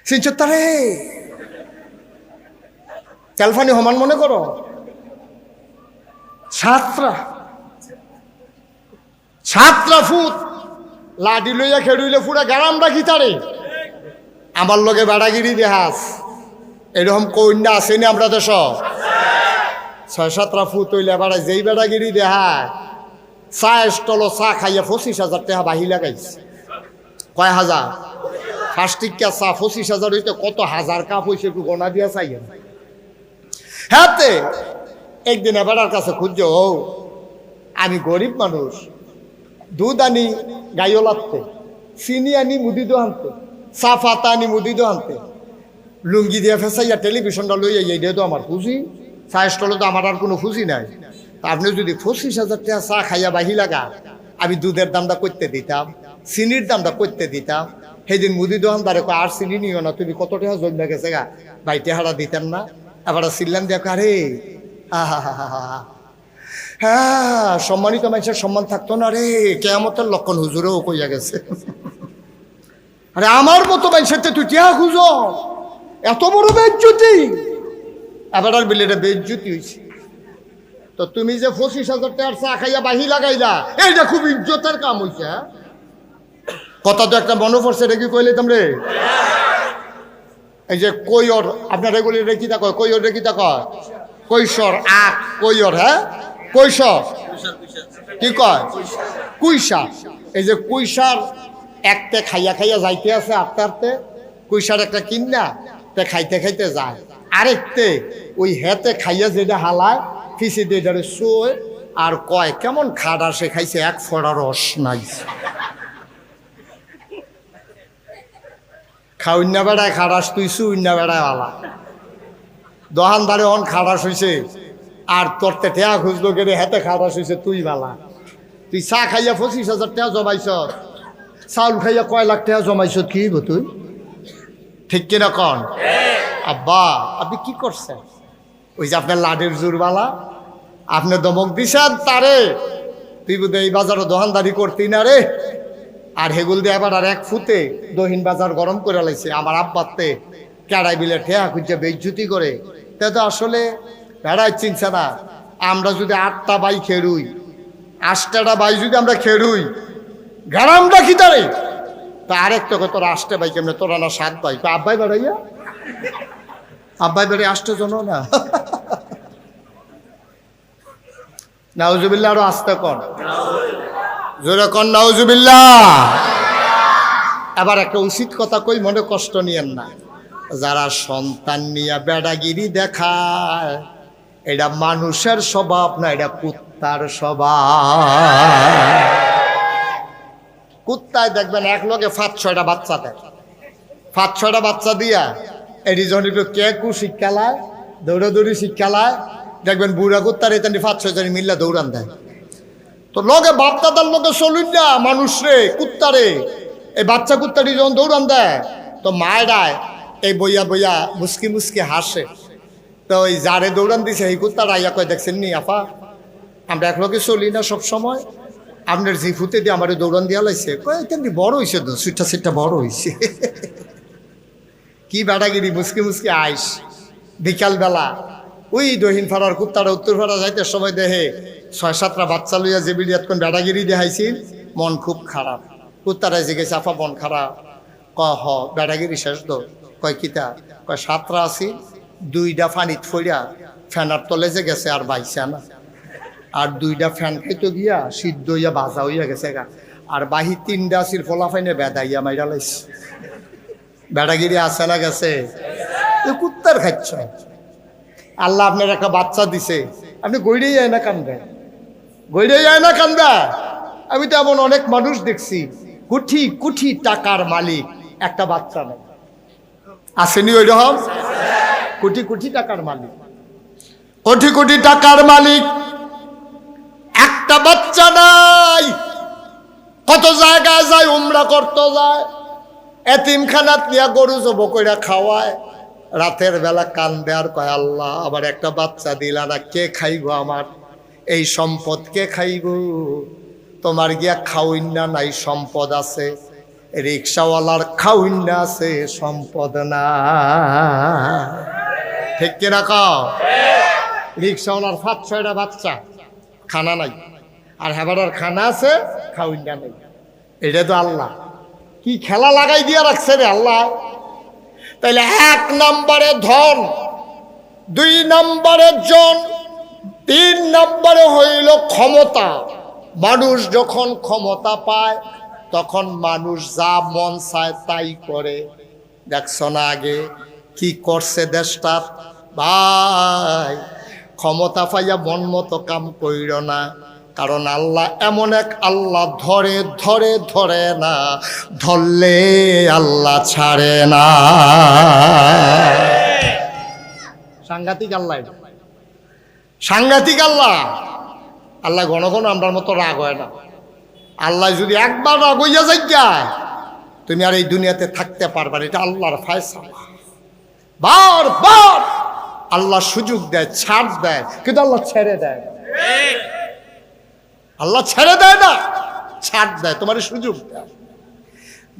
সিনচত্তারে ক্যালফানি হমান মনে করো সাতরা ফুট লাডি লইয়া খেড়ুইলে পুরা গ্রাম রাখি তারে আমার লগে বেড়াগিরি দেহাস এরকম কন্যা আসেনি আমরা দেশ 6-7 ফুট হইলে বেড়া যেই বেড়াগিরি দেহায় চা স্টল চা খাইয়া 25,000 টাকা বাহি লাগাইছে কয় হাজার ফার্স্টিকা চা 25,000 হইতে কত হাজার কাপ হয়েছে একটু গোনা দিয়া চাইয়া হ্যাঁতে একদিন বেড়ার কাছে খুঁজছো ও আমি গরিব মানুষ দুধ আনি গাইওলাতে চিনি আনি মুদি দো আনতে চা পাতা আনি মুদি দো আনতে লুঙ্গি দিয়ে ফেসাইয়া টেলিভিশনটা লইয়া এইটাই তো আমার খুশি চা স্টলে তো আমার আর কোনো খুশি নাই তা আপনি যদি 25,000 টাকা চা খাইয়া বাহি লাগা আমি দুধের দামটা করতে দিতাম চিনির দামটা করতে দিতাম সেদিন মুদি দোকানদারে আর চিনি নিও না তুমি কত টাকা জমা গেছে গা বাইটে হারা দিতেন না এবার চিল্লাম দেখো আরে হ্যাঁ সম্মানিত মানুষের সম্মান থাকতো না রে কেয়ামতের লক্ষণ হুজুরেও কইয়া গেছে আরে আমার মতো মানুষের তুই টিয়া খুঁজো এত বড় বেজ্জুতি এবার আর বিলেটা বেজ্জুতি হয়েছে তো তুমি যে 25,000 টাকার চা খাইয়া বাহি লাগাইলা এইটা খুব ইজ্জতের কাম হয়েছে কথা তো একটা মনে পড়ছে রে কি কইলে তোমরে এই যে কৈর আপনার এগুলি রেখিতা কয় কৈর রেখিতা কয় কৈশোর আখ কৈর হ্যাঁ কৈশোর কি কয় কুইসা এই যে কুইসার একটা খাইয়া খাইয়া যাইতে আছে আস্তে আস্তে কুইসার একটা কিনা তে খাইতে খাইতে যায় আরেকতে ওই হেতে খাইয়া যেটা হালায় ফিসি দিয়ে ধরে শোয় আর কয় কেমন খাড়া সে খাইছে এক ফোড়া রস নাই খাউন্না বেড়ায় খাড়াস তুই শুইন্না বেড়ায় আলা দোকানদারে অন খাড়াস হইছে আর তোর টেয়া খুঁজলো গেলে হেতে খাড়াস হইছে তুই বালা তুই চা খাইয়া 25,000 টাকা জমাইছ চাউল খাইয়া কয় লাখ টাকা জমাইছ কি গো তুই ঠিক কিনা কন আব্বা আপনি কি করছেন ওই যে আপনার লাডের জোরবালা আপনি দমক দিছেন তারে তুই বোধ এই বাজারে দোকানদারি করতি না রে আর হেগুল দিয়ে আবার আর এক ফুটে দহিন বাজার গরম করে লাইছে আমার আব্বাতে কেড়াই বিলে ঠেয়া খুঁজছে বেজ্জুতি করে তা তো আসলে বেড়াই চিনছে না আমরা যদি 8টা বাই খেরুই 8টা বাই যদি আমরা খেরুই গ্রাম রাখি তারে তা আরেকটা তোর 8টা বাই কেমনে তোরা না 7 বাই তো আব্বাই বেড়াইয়া আব্বাই বেড়ে 8টা জন না নাউজুবিল্লাহ আরো আস্তে কর জোরে কর নাউজুবিল্লাহ এবার একটা উচিত কথা কই মনে কষ্ট নিয়েন না যারা সন্তান নিয়ে বেড়াগিরি দেখায় এটা মানুষের স্বভাব না এটা কুত্তার স্বভাব কুত্তায় দেখবেন এক লগে 5-6টা বাচ্চা দেয় 5-6টা বাচ্চা দিয়া এটি যখন একটু কেকু শিক্ষালায় দৌড়াদৌড়ি শিক্ষালায় দেখবেন বুড়া কুত্তার এখানে 5-6 জন মিল্লা দৌড়ান দেয় তো লগে বাপ দাদার লগে চলুন না মানুষ রে কুত্তারে এই বাচ্চা কুত্তাটি যখন দৌড়ান দেয় তো মায়েরায় এই বইয়া বইয়া মুসকি মুসকি হাসে তো ওই যারে দৌড়ান দিছে এই কুত্তারা আইয়া কয় দেখছেন নি আপা আমরা এক লগে চলি না সব সময় আপনার জি ফুতে দিয়ে আমার দৌড়ান দিয়া লাইছে কয় তেমনি বড় হয়েছে তো সুইটা বড় হয়েছে কি বেড়াগিরি মুসকি মুসকি আইস বিকালবেলা ওই দহিন ফাড়ার কুত্তারা উত্তর ফাড়া যাইতে সময় দেহে 6-7টা বাচ্চা লইয়া যে বিলিয়াত কোন বেড়াগিরি দেখাইছিল মন খুব খারাপ কুত্তারাই জিজ্ঞেস আফা মন খারাপ হ বেড়াগিরি শেষ তো কয় কিতা কয় 7টা আছি 2টা ফানিত ফইরা ফ্যানার তলে যে গেছে আর বাইসা না আর 2টা ফ্যান খাইতে গিয়া সিদ্ধ হইয়া ভাজা হইয়া গেছে গা আর বাহি 3টা আসির ফলাফাইনে বেদাইয়া মাইরা লাইছে বেড়াগিরি আসে না গেছে কুত্তার খাচ্ছ আল্লাহ আপনার একটা বাচ্চা দিছে আপনি গইড়ে যায় না কান্দা গইড়ে যায় না কান্দা আমি তো এমন অনেক মানুষ দেখছি কোটি কোটি টাকার মালিক একটা বাচ্চা নেই আসেনি ওই রকম কোটি কোটি টাকার মালিক কোটি কোটি টাকার মালিক একটা বাচ্চা নাই কত জায়গায় যায় উমরা করতে যায় এতিমখানাত নিয়ে গরু জব কইরা খাওয়ায় রাতের বেলা কান্দে আর কয় আল্লাহ আবার একটা বাচ্চা দিলা না কে খাইব আমার এই সম্পদ কে খাইব তোমার গিয়া খাওইন না নাই সম্পদ আছে রিক্সাওয়ালার খাউন্না আছে সম্পদ না। ঠিক কিনা কও? রিক্সাওয়ালার 5-6টা বাচ্চা, খানা নাই, আর হেবাটার খানা আছে, খাউন্না নেই। এটা তো আল্লাহ কি খেলা লাগাই দিয়া রাখছে রে আল্লাহ। তাইলে 1 নম্বরে ধন, 2 নম্বরে জন, 3 নম্বরে হইল ক্ষমতা। মানুষ যখন ক্ষমতা পায় তখন মানুষ যা মন চায় তাই করে। দেখছো না আগে কি করছে দেশটার? ভাই ক্ষমতা পাইয়া মন মতো কাম কইর না, কারণ আল্লাহ এমন এক আল্লাহ, ধরে ধরে ধরে না, ধরলে আল্লাহ ছাড়ে না। সাংঘাতিক আল্লাহ, সাংঘাতিক আল্লাহ। আল্লাহ ঘন ঘন আমরার মতো রাগ হয় না। আল্লাহ যদি একবার রাগ হইয়া যায়, তুমি আর এই দুনিয়াতে থাকতে পারবে না। এটা আল্লাহর ফয়সালা। বারবার আল্লাহ সুযোগ দেয়, ছাড় দেয়, কিন্তু আল্লাহ ছেড়ে দেয়। আল্লাহ ছেড়ে দেয় না, ছাড় দেয়, তোমার সুযোগ দেয়।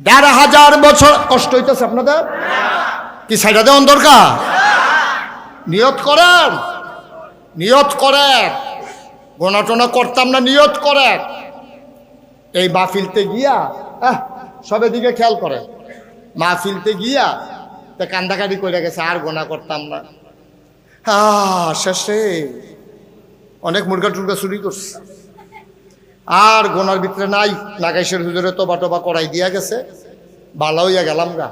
1500 বছর কষ্ট হইতেছে আপনাদের, কি সাইডা দেওয়ার দরকার? নিয়ত করেন, নিয়ত করেন। গোনাটোনা করতাম না, নিয়ত করেন। এই মাহফিলতে গিয়া সবে দিকে খেয়াল করে, মাহফিলতে গিয়া তা কান্দাকাটি করে গেছে, আর গোনা করতাম না। শেষে অনেক মুরগা টুরগা চুরি করছে, আর গোনার ভিতরে নাই। নাগাইশের হুজুরে তোবা টোবা করাই দিয়া গেছে, বালা হইয়া গেলাম গা।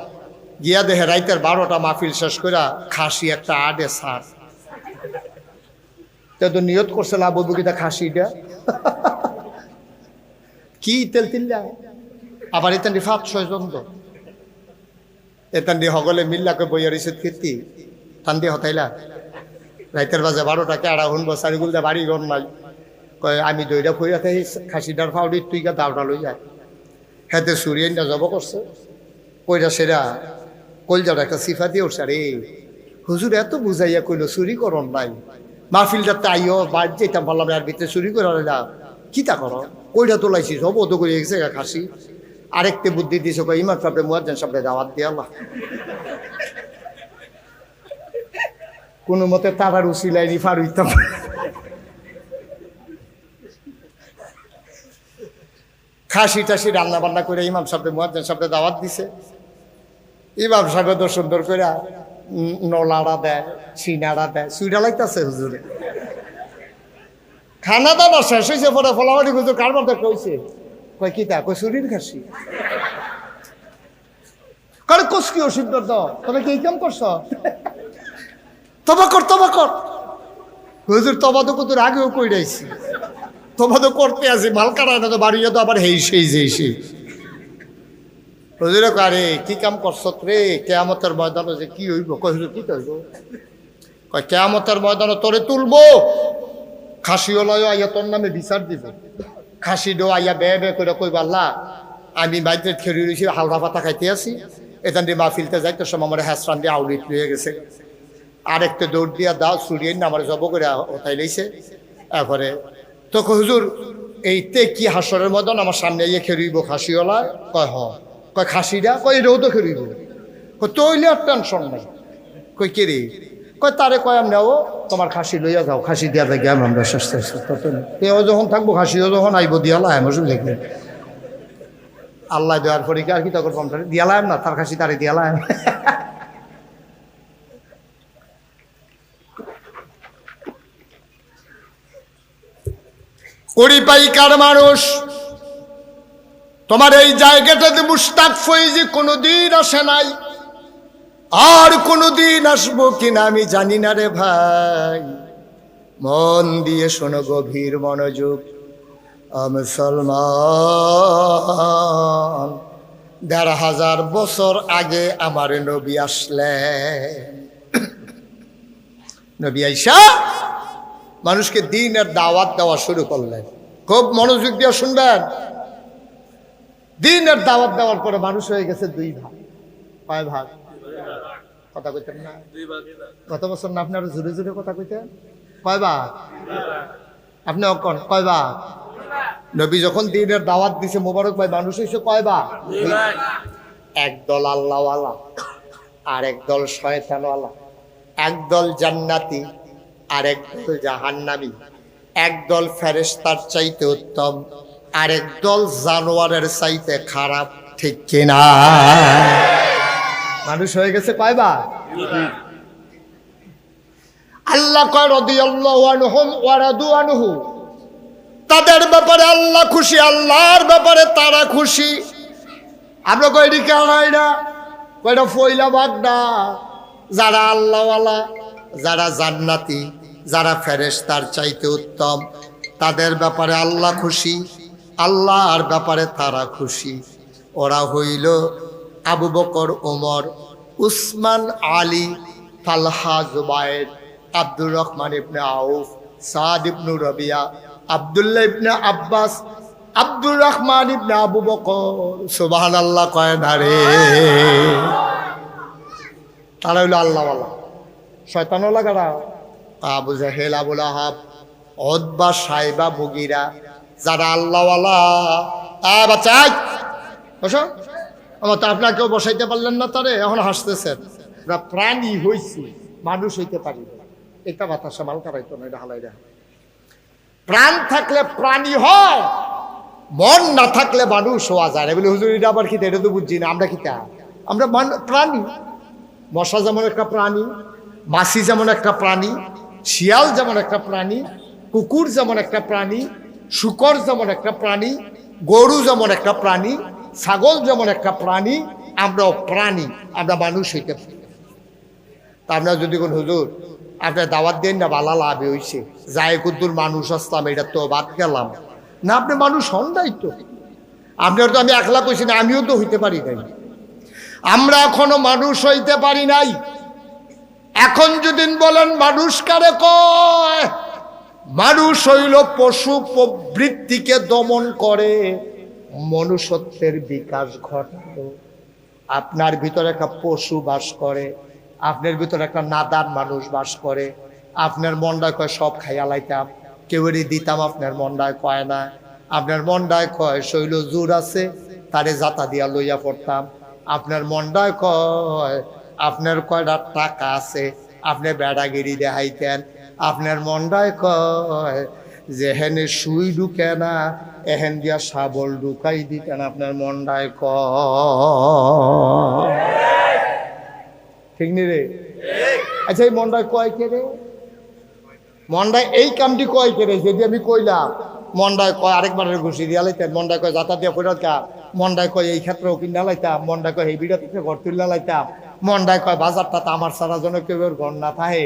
গিয়া দেহে রাইতের 12টা মাহফিল শেষ করে খাসি একটা আডে সার। তো নিয়ত করছে লাভ বুকিটা খাসিটা কি তেল তিল্লা, আবার এতান 5-6 জন তো এতান হগলে মিল্লাকে বইয়া রিসিদ কীর্তি টান দিয়ে হতাইলা। রাইতের বাজে 12টাকে আড়া শুনবো, চারিগুলদা বাড়ি ঘর নাই। কয় আমি দইটা ফইরা থাই, খাসিটার ফাউডি তুই গা দাওটা লই যায়। হেতে সুরিয়ে না জব করছে, কইরা সেরা কলজাটা একটা সিফা দিয়ে উঠছে। আরে হুজুর এত বুঝাইয়া কইলো চুরি করন নাই, মাহফিলটাতে আইও বাদ যেতাম বললাম, আর ভিতরে চুরি করে না কি তা করো, কইটা তোলাইছিস হব তো করে গেছে খাসি। আরেকটা বুদ্ধি দিছে, কই ইমাম সাহেব মুয়াজ্জিন সাহেব দাওয়াত দিয়ে আল্লাহ কোনো মতে তারার উসিলাইনি ফার হইতাম। খাসি টাসি রান্না বান্না করে ইমাম সাহেব মুয়াজ্জিন সাহেব দাওয়াত দিছে। ইমাম সাহেব তো সুন্দর করে নলাড়া দেয়, সিনাড়া দেয়, সুইটা লাগতেছে হুজুরে। খানা দানা শেষ হয়েছে, পরে ফলাফলি হুজুর কারবার দেখা হয়েছে। কয় কি তা? কয় চুরির খাসি। কারো কোস কি অসুবিধা দাও, তবে কি কাম করছ? তবা কর, তবা কর। হুজুর তবা তো কত আগেও কইরাইছি, তবা তো করতে আছি, মাল কাটায় না তো বাড়িয়ে তো আবার হেই সেই যেই সেই। হুজুরে কারে কি কাম করছ রে? কেয়ামতের ময়দানে যে কি হইব? কই হুজুর কি হইব? কয় কেয়ামতের ময়দানে তোরে তুলবো, খাসিওয়ালাও আইয়া তোর নামে বিচার দিব। খাসি ডো আইয়া বে বে করে কইব, আল্লাহ আমি বাইতে খেয়ে রয়েছি, হালদা পাতা খাইতে আসি, এখান দিয়ে মাহফিলতে যাই, তোর সময় আমার হ্যাসরান দিয়ে আউলিট লইয়া গেছে। আরেকটা দৌড় দিয়া দাও সুরিয়ে না আমার জব করে ওটাই লইছে। এরপরে তো হুজুর এইতে কি হাসরের মতন আমার সামনে ইয়ে খেরিব খাসিওয়ালা? কয় হ। কয় খাসিটা? কয় এটাও তো খেরিব। কয় তৈলে আর টেনশন নাই। কই কে রে? কয় তারে কয় আমি নেও, তোমার খাসি লইয়া যাও, খাসি দিয়া দেখি আমরা চেষ্টা তেও যখন থাকবো খাসিও যখন আইব দিয়ালাম ওষুধ দেখবেন। আল্লাহ দেওয়ার পরে কি আর কি তখন কমটা দিয়ালাম না, তার খাসি তারে দিয়ালাম। কড়ি পাইকার মানুষ তোমার এই জায়গাটাতে মুশতাক ফৈজি কোনোদিন আসে নাই, আর কোনোদিন আসবো কিনা আমি জানি না রে ভাই। মন দিয়ে শোনো, গভীর মনোযোগ। মুসলমান 1500 বছর আগে আমার নবী আসলেন। নবী আইসা মানুষকে দ্বীনের দাওয়াত দেওয়া শুরু করলেন। খুব মনোযোগ দিয়ে শুনবেন। দ্বীনের দাওয়াত দেওয়ার পরে মানুষ হয়ে গেছে 2 ভাগ। কয় ভাগ? কথা কইতেন না? গত বছর না আপনি আরো জোরে জোরে কথা কইতেন? কয় ভাগ? আপনি কয় ভাগ? নবী যখন দিনের দাওয়াত দিছে মোবারক ভাই, মানুষ হইছে কয়বা? একদল আল্লাহওয়ালা আর একদল শয়তানওয়ালা, একদল জান্নাতি আর একদল জাহান্নামী, একদল ফেরেশতার চাইতে উত্তম আর একদল জানোয়ারের চাইতে খারাপ, ঠিক কিনা? মানুষ হয়ে গেছে কয়বা? আল্লাহ কয় রাদিয়াল্লাহু আনহুম ওয়া রাদু আনহু, তাদের ব্যাপারে আল্লাহ খুশি, আল্লাহর ব্যাপারে তারা খুশি। আমরা কয়টি কানাইরা কয়টা ফয়লা বাগদা, যারা আল্লাহওয়ালা, যারা জান্নাতি, যারা ফেরেশতার চাইতে উত্তম, তাদের ব্যাপারে আল্লাহ খুশি, আল্লাহর ব্যাপারে তারা খুশি। ওরা হইল আবু বকর, ওমর, উসমান, আলী, তালহা, জুবায়ের, আব্দুর রহমান ইবনে আউফ, সাদ ইবনে রবিয়া, আব্দুল্লাহ ইবনে আব্বাস, আব্দুর রহমান ইবনে আবু বকর। সুবহানাল্লাহ কয় না রে? তারা হইল আল্লাহওয়ালা। শয়তানওয়ালা কারা? আবু জাহেল, আবু লাহাব, উতবা, সাইবা, মুগিরা, যারা আল্লাহওয়ালা। বাচ্চা বসো, আমার তো আপনার কেউ বসাইতে পারলেন না, তারে এখন হাসতেছেন। প্রাণী হইছি, মানুষ হইতে পারি না। এটা বাতাসা মাল কারাইতো না, এটা হালাই দেয়। প্রাণ থাকলে প্রাণী হয়, মন না থাকলে মানুষ হওয়া যায় না। বলে হুজুর এটা আবার কি? এটা তো বুঝছি না। আমরা কি তা? আমরা প্রাণী। মশা যেমন একটা প্রাণী, মাছি যেমন একটা প্রাণী, শিয়াল যেমন একটা প্রাণী, কুকুর যেমন একটা প্রাণী, শূকর যেমন একটা প্রাণী, গরু যেমন একটা প্রাণী, ছাগল যেমন একটা প্রাণী, আমরাও প্রাণী, আমরা মানুষ হইতে পারি। তা আমরা যদি কোন হুজুর আপনার দাওয়াত দেন না, বালা লাভে হইছে, যায় কুদ্দুর মানুষ আসলাম, এটা তো বাদ গেলাম না। আপনি মানুষ হন নাই তো, আপনার তো আমি একলা কইছি না, আমিও তো হইতে পারি নাই। আমরা এখনো মানুষ হইতে পারি নাই। এখন যদি বলেন মানুষ কারে কয়, মানুষ হইল পশু প্রবৃত্তিকে দমন করে মনুষ্যত্বের বিকাশ ঘটালো। আপনার ভিতরে একটা পশু বাস করে, আপনার ভিতরে একটা নাদান মানুষ বাস করে। আপনার মনটায় কয় সব খাইয়া লাইতাম, কেউরই দিতাম, আপনার মনটায় কয় না। আপনার মনটায় কয় শৈল জোর আছে, তারে জাতা দিয়া লইয়া পড়তাম। আপনার মনটায় কয় আপনার কয়টা টাকা আছে, আপনি বেড়াগিরি দেখাইতেন। আপনার মনটায় কয় যে হেনে সুই ঢুকে না, এহেন দিয়া শাবল ঢুকাই দিতেন। আপনার মনটায় কয়, ঠিক নি রে? আচ্ছা, এই মনটায় কয় কে রে? মনটায় এই কামটি কয় কে রে? যদি আমি কইলাম মনটায় কয় আরেকবারের ঘুষি দিয়া লাইতেন, মনটায় কয় জাতা দিয়া ফেরত কা, মনটায় কয় এই ক্ষেত্রেও কিনা লাইতাম, মনটায় কয় এই বিড়া থেকে ঘর তুললা লাইতাম, মনটায় কয় বাজারটা তো আমার সারা জন্য কেউ ঘর না থাকে।